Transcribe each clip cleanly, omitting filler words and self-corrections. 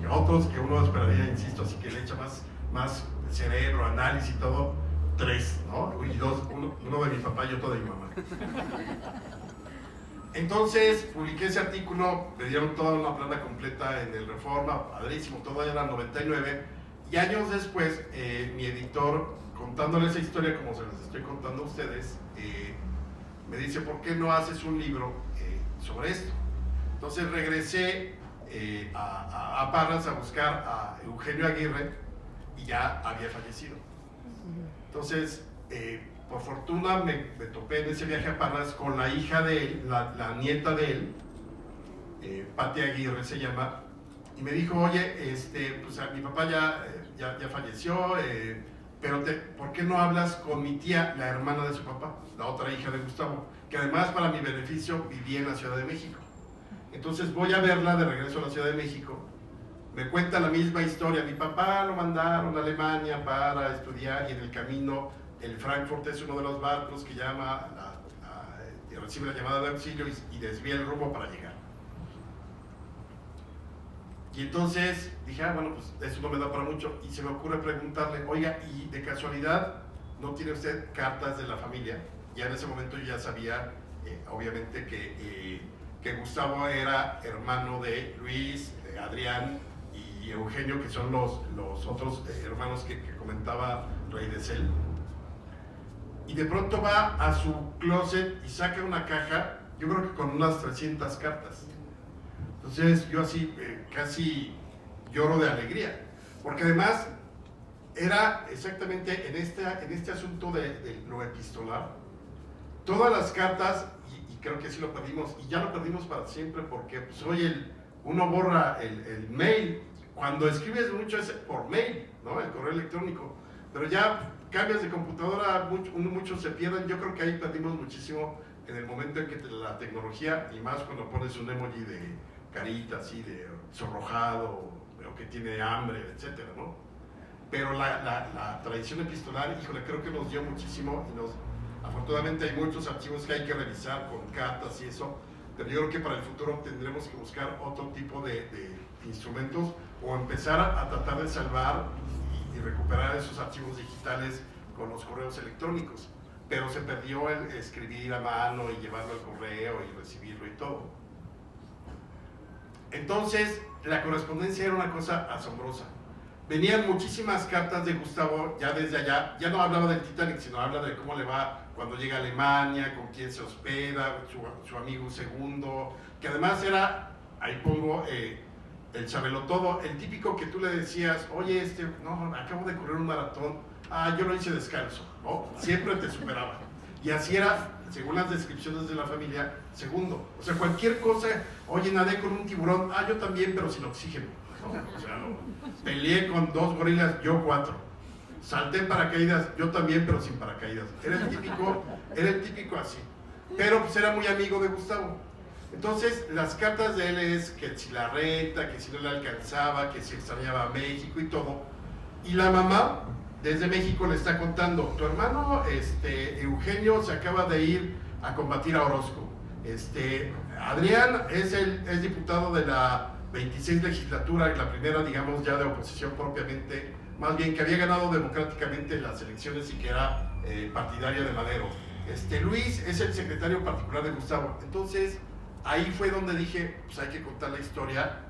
otros que uno esperaría, insisto, así que le echa más cerebro, análisis y todo, 3, ¿no? Y uno de mi papá y otro de mi mamá. Entonces publiqué ese artículo, me dieron toda una plana completa en el Reforma, padrísimo, todo era 99, y años después mi editor, contándole esa historia como se las estoy contando a ustedes, me dice, ¿por qué no haces un libro sobre esto? Entonces regresé a Parras a buscar a Eugenio Aguirre y ya había fallecido. Entonces, por fortuna me topé en ese viaje a Parras con la hija de él, la nieta de él, Pati Aguirre se llama, y me dijo, oye, pues mi papá ya falleció, pero ¿por qué no hablas con mi tía, la hermana de su papá, la otra hija de Gustavo, que además para mi beneficio vivía en la Ciudad de México? Entonces voy a verla de regreso a la Ciudad de México, me cuenta la misma historia, mi papá lo mandaron a Alemania para estudiar y en el camino el Frankfurt es uno de los barcos que llama, recibe la llamada de auxilio y desvía el rumbo para llegar. Y entonces dije, bueno, pues eso no me da para mucho, y se me ocurre preguntarle, oiga, ¿y de casualidad no tiene usted cartas de la familia? Ya en ese momento yo ya sabía, obviamente, que Gustavo era hermano de Luis, de Adrián y Eugenio, que son los otros hermanos que comentaba Rey de Cel. Y de pronto va a su closet y saca una caja, yo creo que con unas 300 cartas. Entonces yo así casi lloro de alegría, porque además era exactamente en este asunto de lo epistolar, todas las cartas, y creo que sí lo perdimos, y ya lo perdimos para siempre, porque pues, hoy uno borra el mail, cuando escribes mucho es por mail, ¿no? El correo electrónico, pero ya cambias de computadora, muchos se pierden. Yo creo que ahí perdimos muchísimo en el momento en que la tecnología, y más cuando pones un emoji de carita así, de sonrojado, o que tiene hambre, etcétera, ¿no? Pero la tradición epistolar, híjole, creo que nos dio muchísimo, y afortunadamente hay muchos archivos que hay que revisar con cartas y eso, pero yo creo que para el futuro tendremos que buscar otro tipo de instrumentos o empezar a tratar de salvar y recuperar esos archivos digitales con los correos electrónicos, pero se perdió el escribir a mano y llevarlo al correo y recibirlo y todo. Entonces la correspondencia era una cosa asombrosa. Venían muchísimas cartas de Gustavo ya desde allá, ya no hablaba del Titanic, sino habla de cómo le va cuando llega a Alemania, con quién se hospeda, su amigo segundo, que además era, ahí pongo, el sabelotodo, el típico que tú le decías, oye, no, acabo de correr un maratón, yo lo hice descalzo, ¿no? Siempre te superaba. Y así era, según las descripciones de la familia, segundo. O sea, cualquier cosa, oye, nadé con un tiburón, yo también, pero sin oxígeno, ¿no? O sea, peleé con 2 gorilas, yo 4. Salté en paracaídas, yo también, pero sin paracaídas. Era el típico así. Pero pues era muy amigo de Gustavo. Entonces, las cartas de él es que si la renta, que si no le alcanzaba, que si extrañaba a México y todo. Y la mamá, desde México, le está contando, tu hermano Eugenio se acaba de ir a combatir a Orozco. Adrián es diputado de la 26 legislatura, la primera, digamos, ya de oposición propiamente, más bien que había ganado democráticamente las elecciones y que era partidaria de Madero. Luis es el secretario particular de Gustavo. Entonces, ahí fue donde dije, pues hay que contar la historia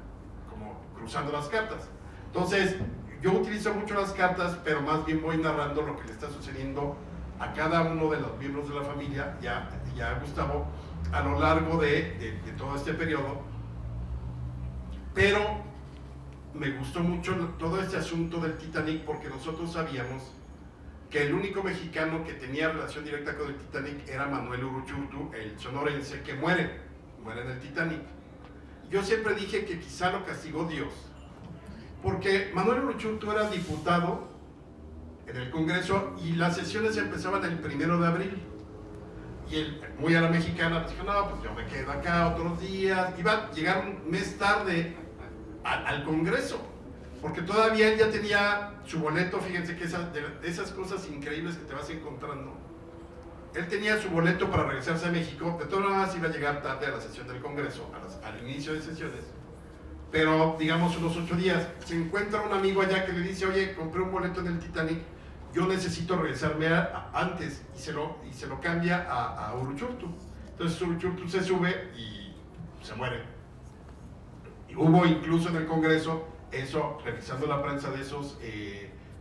como cruzando las cartas. Entonces, yo utilizo mucho las cartas, pero más bien voy narrando lo que le está sucediendo a cada uno de los miembros de la familia, ya a Gustavo, a lo largo de todo este periodo. Pero me gustó mucho todo este asunto del Titanic, porque nosotros sabíamos que el único mexicano que tenía relación directa con el Titanic era Manuel Uruchurtu, el sonorense, que muere en el Titanic. Yo siempre dije que quizá lo castigó Dios, porque Manuel Uruchurtu era diputado en el Congreso y las sesiones empezaban el 1 de abril. Y él, muy a la mexicana, dijo, no, pues yo me quedo acá otros días. Iba a llegar un mes tarde al Congreso, porque todavía él ya tenía su boleto. Fíjense que de esas cosas increíbles que te vas encontrando, él tenía su boleto para regresarse a México. De todas maneras iba a llegar tarde a la sesión del Congreso, al inicio de sesiones, pero digamos unos 8 días. Se encuentra un amigo allá que le dice, oye, compré un boleto en el Titanic, yo necesito regresarme antes, y se lo cambia a Uruchurtu. Entonces Uruchurtu se sube y se muere. Y hubo incluso en el Congreso, eso, revisando la prensa de esos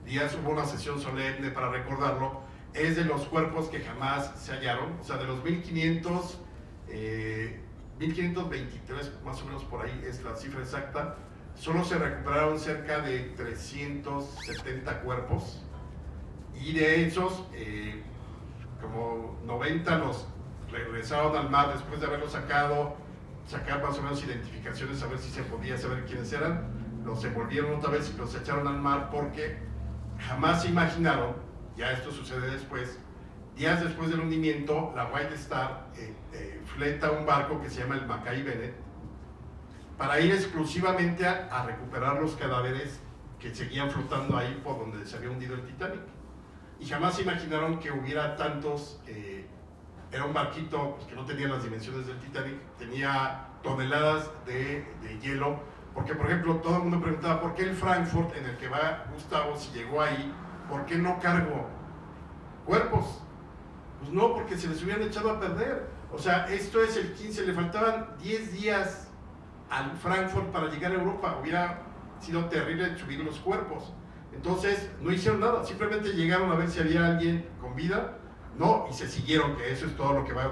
días, hubo una sesión solemne para recordarlo. Es de los cuerpos que jamás se hallaron, o sea, de los 1523, más o menos por ahí es la cifra exacta, solo se recuperaron cerca de 370 cuerpos, y de esos, como 90 los regresaron al mar después de haberlos sacar más o menos identificaciones, a ver si se podía saber quiénes eran, los envolvieron otra vez y los echaron al mar porque jamás se imaginaron, ya esto sucede después, días después del hundimiento, la White Star fleta un barco que se llama el Mackay Bennett para ir exclusivamente a recuperar los cadáveres que seguían flotando ahí por donde se había hundido el Titanic. Y jamás se imaginaron que hubiera tantos, era un barquito pues, que no tenía las dimensiones del Titanic, tenía toneladas de hielo, porque por ejemplo todo el mundo preguntaba ¿por qué el Frankfurt en el que va Gustavo, si llegó ahí, por qué no cargó cuerpos? Pues no, porque se les hubieran echado a perder. O sea, esto es el 15, le faltaban 10 días al Frankfurt para llegar a Europa, hubiera sido terrible subir los cuerpos. Entonces no hicieron nada, simplemente llegaron a ver si había alguien con vida, no, y se siguieron, que eso es todo lo que va